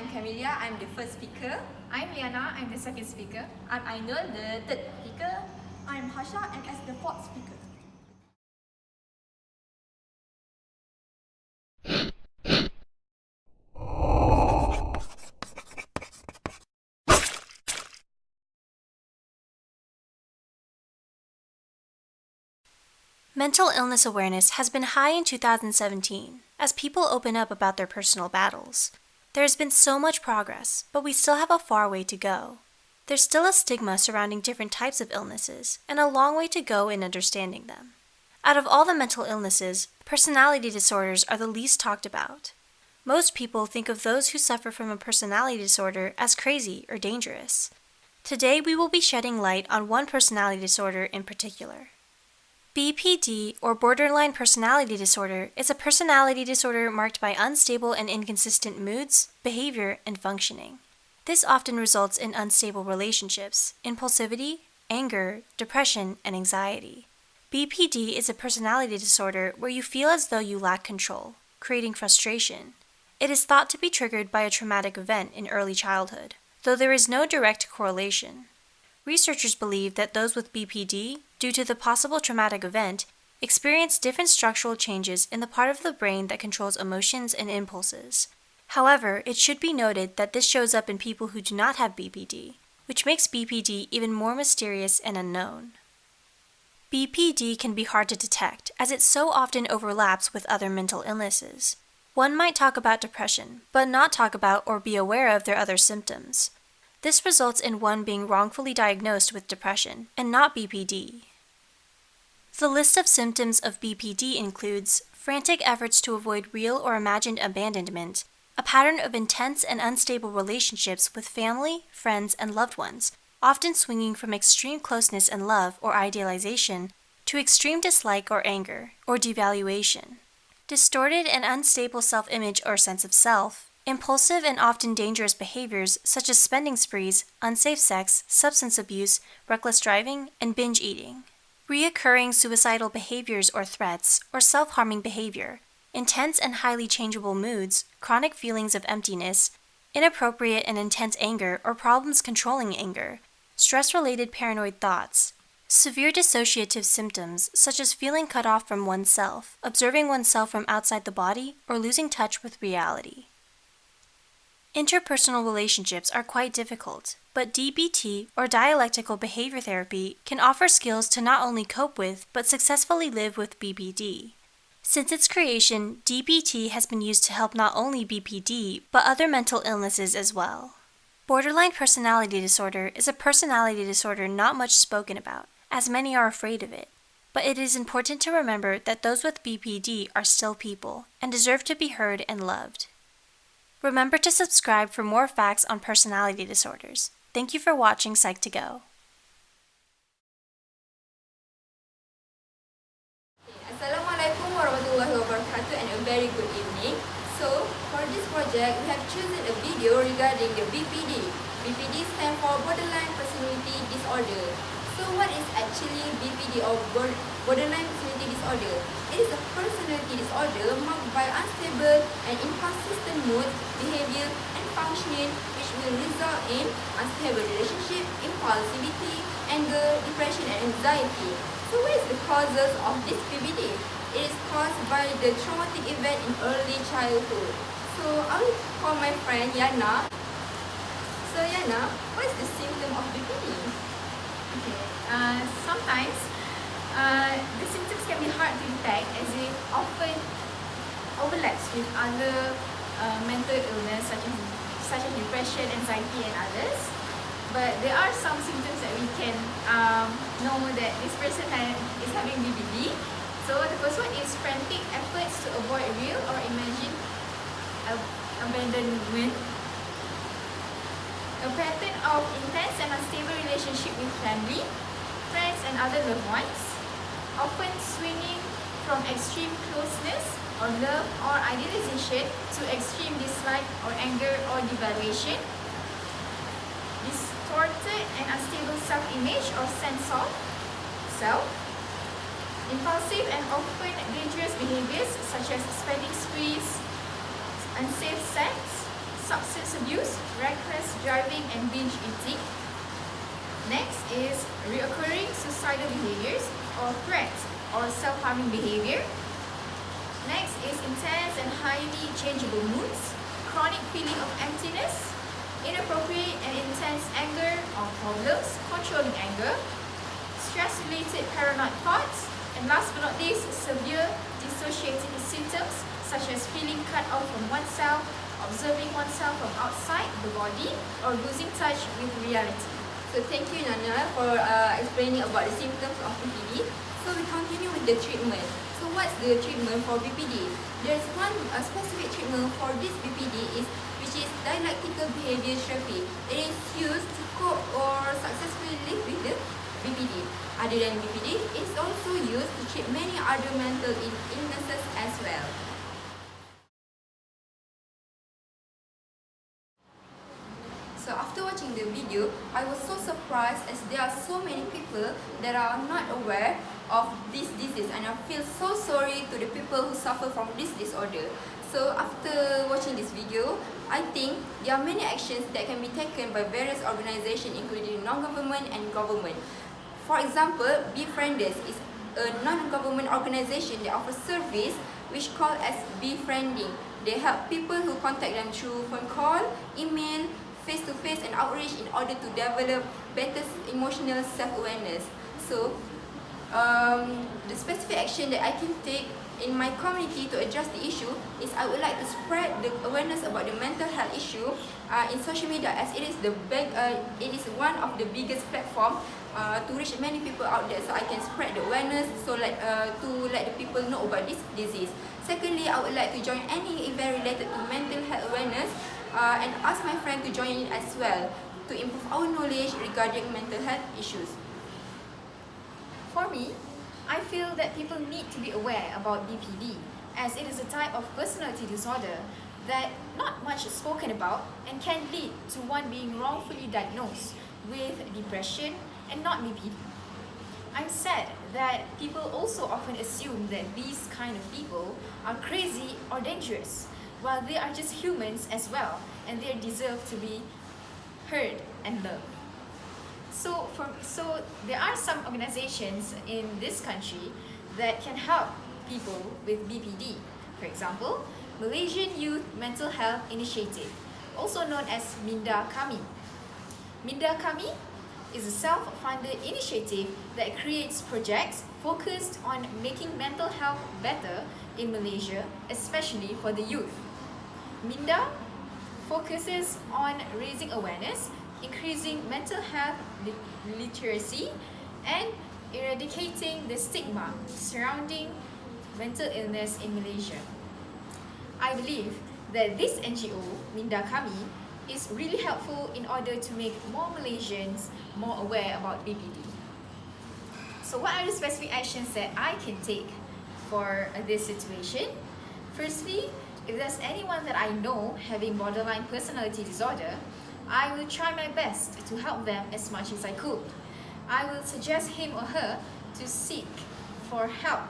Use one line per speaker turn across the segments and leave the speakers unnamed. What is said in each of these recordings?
I'm Kamilia, I'm the first speaker.
I'm Liyana, I'm the second speaker.
I'm Ainul, the third speaker.
I'm Hasya, and as the fourth speaker.
Mental illness awareness has been high in 2017 as people open up about their personal battles. There has been so much progress, but we still have a far way to go. There's still a stigma surrounding different types of illnesses and a long way to go in understanding them. Out of all the mental illnesses, personality disorders are the least talked about. Most people think of those who suffer from a personality disorder as crazy or dangerous. Today we will be shedding light on one personality disorder in particular. BPD, or borderline personality disorder, is a personality disorder marked by unstable and inconsistent moods, behavior, and functioning. This often results in unstable relationships, impulsivity, anger, depression, and anxiety. BPD is a personality disorder where you feel as though you lack control, creating frustration. It is thought to be triggered by a traumatic event in early childhood, though there is no direct correlation. Researchers believe that those with BPD, due to the possible traumatic event, experience different structural changes in the part of the brain that controls emotions and impulses. However, it should be noted that this shows up in people who do not have BPD, which makes BPD even more mysterious and unknown. BPD can be hard to detect as it so often overlaps with other mental illnesses. One might talk about depression, but not talk about or be aware of their other symptoms. This results in one being wrongfully diagnosed with depression and not BPD. The list of symptoms of BPD includes frantic efforts to avoid real or imagined abandonment, a pattern of intense and unstable relationships with family, friends, and loved ones, often swinging from extreme closeness and love or idealization to extreme dislike or anger, or devaluation. Distorted and unstable self-image or sense of self, impulsive and often dangerous behaviors such as spending sprees, unsafe sex, substance abuse, reckless driving, and binge eating. Reoccurring suicidal behaviors or threats, or self-harming behavior, intense and highly changeable moods, chronic feelings of emptiness, inappropriate and intense anger or problems controlling anger, stress-related paranoid thoughts, severe dissociative symptoms such as feeling cut off from oneself, observing oneself from outside the body, or losing touch with reality. Interpersonal relationships are quite difficult, but DBT, or dialectical behavior therapy, can offer skills to not only cope with, but successfully live with BPD. Since its creation, DBT has been used to help not only BPD, but other mental illnesses as well. Borderline personality disorder is a personality disorder not much spoken about, as many are afraid of it. But it is important to remember that those with BPD are still people, and deserve to be heard and loved. Remember to subscribe for more facts on personality disorders. Thank you for watching Psych2Go.
Assalamualaikum warahmatullahi wabarakatuh and a very good evening. So, for this project, we have chosen a video regarding the BPD. BPD stands for Borderline Personality Disorder. So, what is actually BPD or Borderline Personality Disorder? It is a personality disorder marked by unstable and inconsistent mood, behavior, and functioning, which will result in unstable relationship, impulsivity, anger, depression, and anxiety. So, what is the causes of this BPD? It is caused by the traumatic event in early childhood. So, I will call my friend Yana. So, Yana, what is the symptom of BPD?
Sometimes the symptoms can be hard to detect as it often overlaps with other mental illness such as depression, anxiety, and others. But there are some symptoms that we can know that this person is having BPD. So the first one is frantic efforts to avoid real or imagined abandonment. A pattern of intense and unstable relationship with family, friends, and other loved ones, often swinging from extreme closeness or love or idealization to extreme dislike or anger or devaluation. Distorted and unstable self-image or sense of self. Impulsive and often dangerous behaviors such as spending sprees, unsafe sex, substance abuse, reckless driving and binge eating. Next is reoccurring suicidal behaviors or threats or self-harming behavior. Next is intense and highly changeable moods, chronic feeling of emptiness, inappropriate and intense anger or problems, controlling anger, stress-related paranoid thoughts, and last but not least, severe dissociative symptoms such as feeling cut off from oneself, observing oneself from outside the body, or losing touch with reality.
So thank you Nana for explaining about the symptoms of BPD. So we continue with the treatment. So what's the treatment for BPD? There's one specific treatment for this BPD which is dialectical behavior therapy. It is used to cope or successfully live with the BPD. Other than BPD, it's also used to treat many other mental illnesses as well. So after watching the video, I was so surprised as there are so many people that are not aware of this disease, and I feel so sorry to the people who suffer from this disorder. So after watching this video, I think there are many actions that can be taken by various organizations including non-government and government. For example, Befrienders is a non-government organization that offers service which called as befriending. They help people who contact them through phone call, email, face-to-face and outreach in order to develop better emotional self-awareness. So, the specific action that I can take in my community to address the issue is I would like to spread the awareness about the mental health issue in social media, as it is one of the biggest platform to reach many people out there, so I can spread the awareness to let the people know about this disease. Secondly, I would like to join any event related to mental health awareness and ask my friend to join in as well to improve our knowledge regarding mental health issues.
For me, I feel that people need to be aware about BPD, as it is a type of personality disorder that not much is spoken about and can lead to one being wrongfully diagnosed with depression and not BPD. I'm sad that people also often assume that these kind of people are crazy or dangerous, while they are just humans as well, and they deserve to be heard and loved. So there are some organizations in this country that can help people with BPD. For example, Malaysian Youth Mental Health Initiative, also known as Minda Kami. Minda Kami is a self-funded initiative that creates projects focused on making mental health better in Malaysia, especially for the youth. Minda focuses on raising awareness, increasing mental health literacy, and eradicating the stigma surrounding mental illness in Malaysia. I believe that this NGO, Minda Kami, is really helpful in order to make more Malaysians more aware about BPD. So what are the specific actions that I can take for this situation? Firstly, if there's anyone that I know having borderline personality disorder, I will try my best to help them as much as I could. I will suggest him or her to seek for help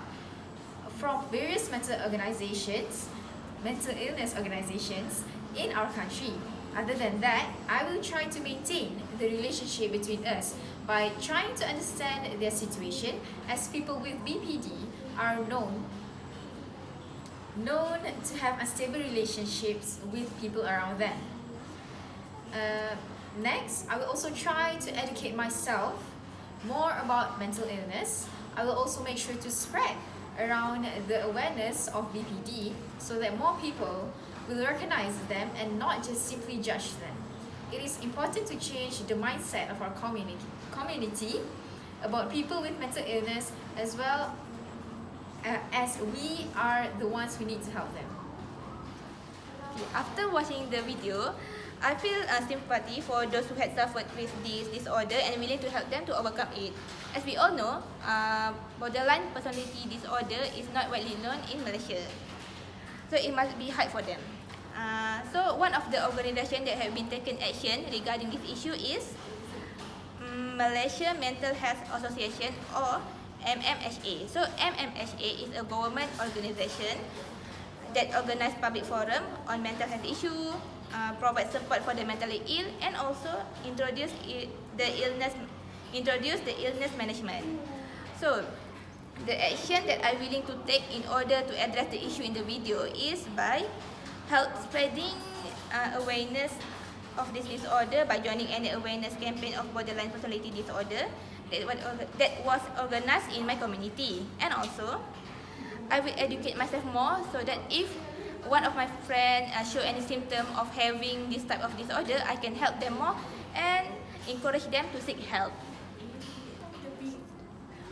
from various mental illness organizations in our country. Other than that, I will try to maintain the relationship between us by trying to understand their situation, as people with BPD are known to have unstable relationships with people around them. Next, I will also try to educate myself more about mental illness. I will also make sure to spread around the awareness of BPD so that more people will recognize them and not just simply judge them. It is important to change the mindset of our community about people with mental illness, as well as we are the ones who need to help them.
After watching the video, I feel sympathy for those who had suffered with this disorder and willing to help them to overcome it. As we all know, borderline personality disorder is not widely known in Malaysia, so it must be hard for them. So one of the organisations that have been taken action regarding this issue is Malaysia Mental Health Association, or MMHA. So MMHA is a government organisation that organize public forum on mental health issue, provide support for the mentally ill, and also introduce the illness management. So the action that I'm willing to take in order to address the issue in the video is by help spreading awareness of this disorder by joining any awareness campaign of borderline personality disorder that was organized in my community. And also, I will educate myself more so that if one of my friends show any symptom of having this type of disorder, I can help them more and encourage them to seek help.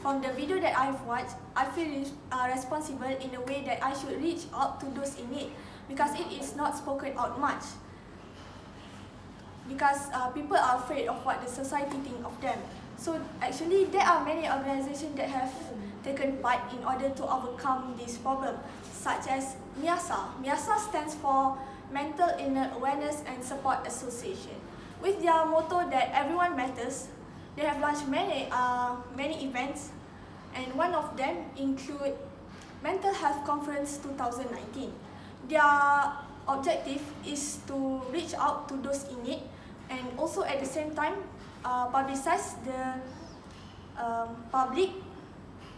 From the video that I've watched, I feel responsible in a way that I should reach out to those in need because it is not spoken out much. Because people are afraid of what the society think of them. So actually, there are many organizations that have taken part in order to overcome this problem, such as MIASA. MIASA stands for Mental Illness Awareness and Support Association. With their motto that everyone matters, they have launched many events, and one of them include Mental Health Conference 2019. Their objective is to reach out to those in need and also at the same time publicize the public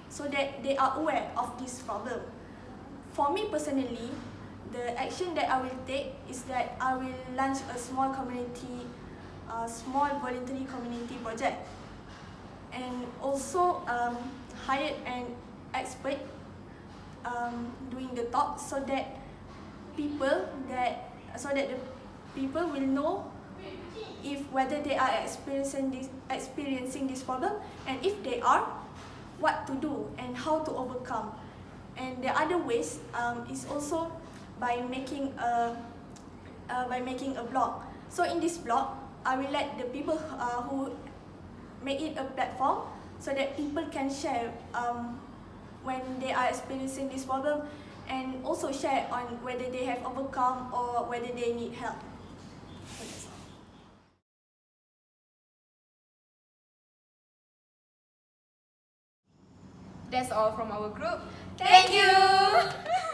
so that they are aware of this problem. For me personally, the action that I will take is that I will launch a small voluntary community project, and also hired an expert doing the talk so that the people will know whether they are experiencing this problem, and if they are, what to do and how to overcome. And the other ways is also by making a blog. So in this blog, I will let the people who make it a platform so that people can share when they are experiencing this problem, and also share on whether they have overcome or whether they need help.
That's all from our group.
Thank you!